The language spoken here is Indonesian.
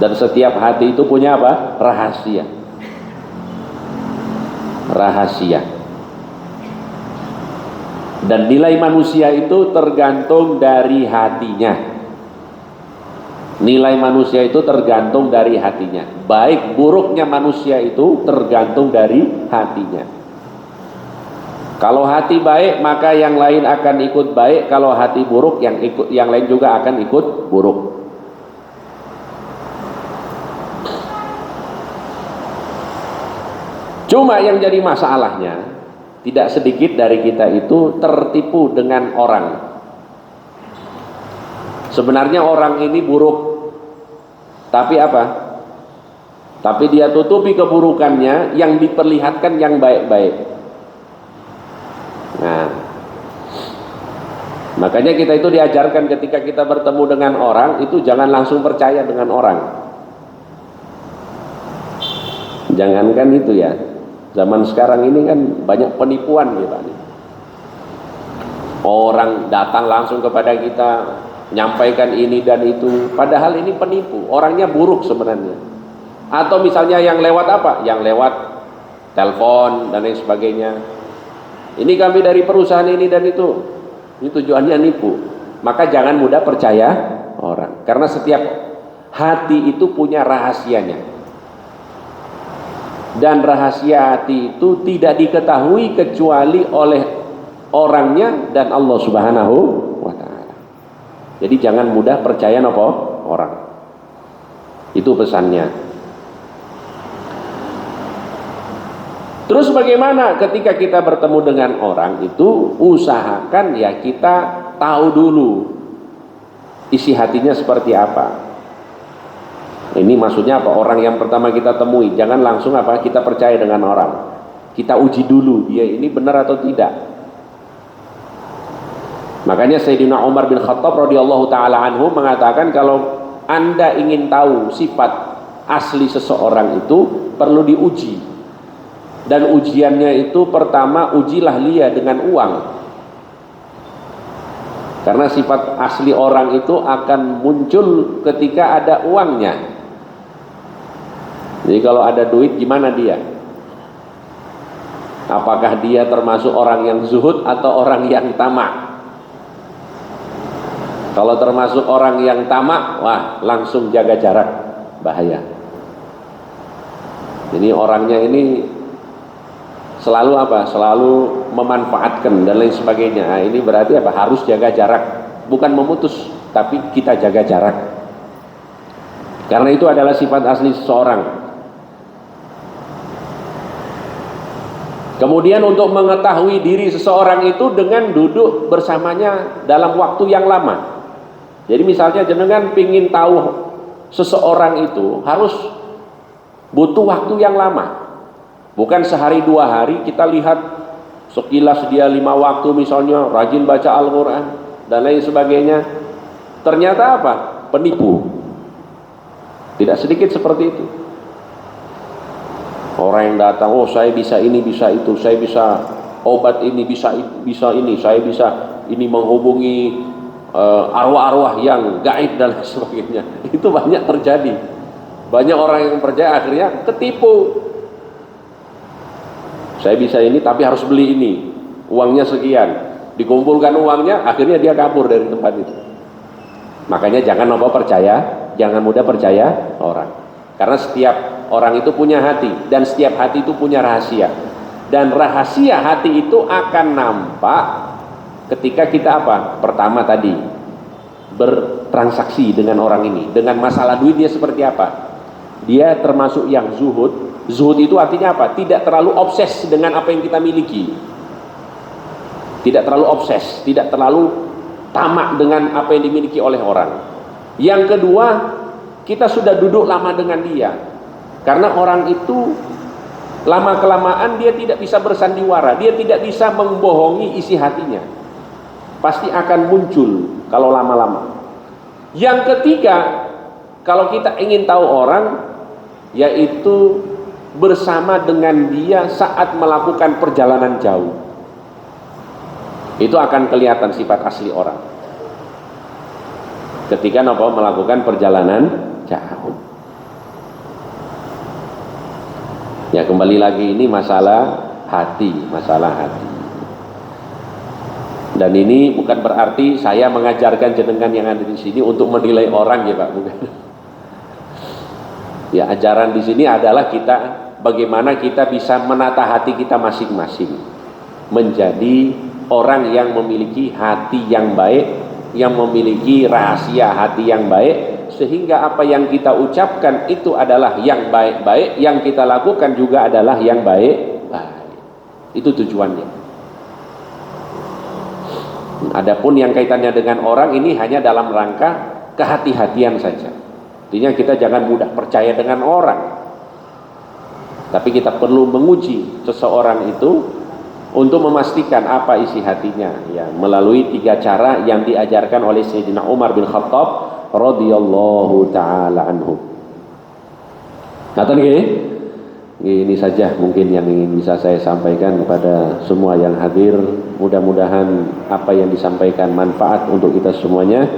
Dan setiap hati itu punya apa? Rahasia. Rahasia. Dan nilai manusia itu tergantung dari hatinya. Nilai manusia itu tergantung dari hatinya. Baik buruknya manusia itu tergantung dari hatinya. Kalau hati baik maka yang lain akan ikut baik. Kalau hati buruk yang lain juga akan ikut buruk. Cuma yang jadi masalahnya, tidak sedikit dari kita itu tertipu dengan orang. Sebenarnya orang ini buruk, tapi apa? Tapi dia tutupi keburukannya, yang diperlihatkan yang baik-baik. Nah, makanya kita itu diajarkan ketika kita bertemu dengan orang itu jangan langsung percaya dengan orang. Jangankan itu ya. Zaman sekarang ini kan banyak penipuan ya Pak. Orang datang langsung kepada kita menyampaikan ini dan itu, padahal ini penipu, orangnya buruk sebenarnya. Atau misalnya yang lewat apa? Yang lewat telepon dan lain sebagainya. Ini kami dari perusahaan ini dan itu. Ini tujuannya nipu. Maka jangan mudah percaya orang, karena setiap hati itu punya rahasianya. Dan rahasia hati itu tidak diketahui kecuali oleh orangnya dan Allah Subhanahu wa ta'ala. Jadi jangan mudah percaya apa orang. Itu pesannya. Terus bagaimana ketika kita bertemu dengan orang itu, usahakan ya kita tahu dulu isi hatinya seperti apa. Ini maksudnya apa? Orang yang pertama kita temui, jangan langsung apa kita percaya dengan orang. Kita uji dulu dia ini benar atau tidak. Makanya Sayyidina Umar bin Khattab radhiyallahu taala anhu mengatakan kalau Anda ingin tahu sifat asli seseorang itu perlu diuji. Dan ujiannya itu pertama ujilah dia dengan uang. Karena sifat asli orang itu akan muncul ketika ada uangnya. Jadi kalau ada duit gimana dia? Apakah dia termasuk orang yang zuhud atau orang yang tamak? Kalau termasuk orang yang tamak, wah langsung jaga jarak, bahaya. Jadi orangnya ini selalu apa? Selalu memanfaatkan dan lain sebagainya. Nah, ini berarti apa? Harus jaga jarak, bukan memutus, tapi kita jaga jarak. Karena itu adalah sifat asli seseorang. Kemudian untuk mengetahui diri seseorang itu dengan duduk bersamanya dalam waktu yang lama. Jadi misalnya jenengan pingin tahu seseorang itu harus butuh waktu yang lama. Bukan sehari dua hari kita lihat sekilas dia 5 waktu misalnya rajin baca Al-Quran dan lain sebagainya. Ternyata apa? Penipu. Tidak sedikit seperti itu. Orang yang datang, oh saya bisa ini, bisa itu, saya bisa obat ini, bisa ini, saya bisa ini menghubungi arwah-arwah yang gaib dan sebagainya. Itu banyak terjadi. Banyak orang yang percaya akhirnya ketipu. Saya bisa ini tapi harus beli ini, uangnya sekian. Dikumpulkan uangnya, akhirnya dia kabur dari tempat itu. Makanya jangan jangan mudah percaya orang. Karena setiap orang itu punya hati, dan setiap hati itu punya rahasia. Dan rahasia hati itu akan nampak ketika kita apa? Pertama tadi, bertransaksi dengan orang ini. Dengan masalah duit dia seperti apa? Dia termasuk yang zuhud. Zuhud itu artinya apa? Tidak terlalu obses dengan apa yang kita miliki. Tidak terlalu obses, tidak terlalu tamak dengan apa yang dimiliki oleh orang. Yang kedua, kita sudah duduk lama dengan dia. Karena orang itu lama-kelamaan dia tidak bisa bersandiwara, dia tidak bisa membohongi isi hatinya. Pasti akan muncul kalau lama-lama. Yang ketiga, kalau kita ingin tahu orang, yaitu bersama dengan dia saat melakukan perjalanan jauh. Itu akan kelihatan sifat asli orang ketika melakukan perjalanan jauh. Ya kembali lagi ini masalah hati, masalah hati. Dan ini bukan berarti saya mengajarkan jenengan yang ada di sini untuk menilai orang ya Pak, bukan. Ya ajaran di sini adalah kita bagaimana kita bisa menata hati kita masing-masing menjadi orang yang memiliki hati yang baik, yang memiliki rahasia hati yang baik, sehingga apa yang kita ucapkan itu adalah yang baik-baik, yang kita lakukan juga adalah yang baik-baik. Itu tujuannya. Adapun yang kaitannya dengan orang ini hanya dalam rangka kehati-hatian saja. Artinya kita jangan mudah percaya dengan orang. Tapi kita perlu menguji seseorang itu untuk memastikan apa isi hatinya ya, melalui 3 cara yang diajarkan oleh Sayyidina Umar bin Khattab radhiyallahu taala anhu. Ini saja mungkin yang ingin bisa saya sampaikan kepada semua yang hadir. Mudah-mudahan apa yang disampaikan manfaat untuk kita semuanya.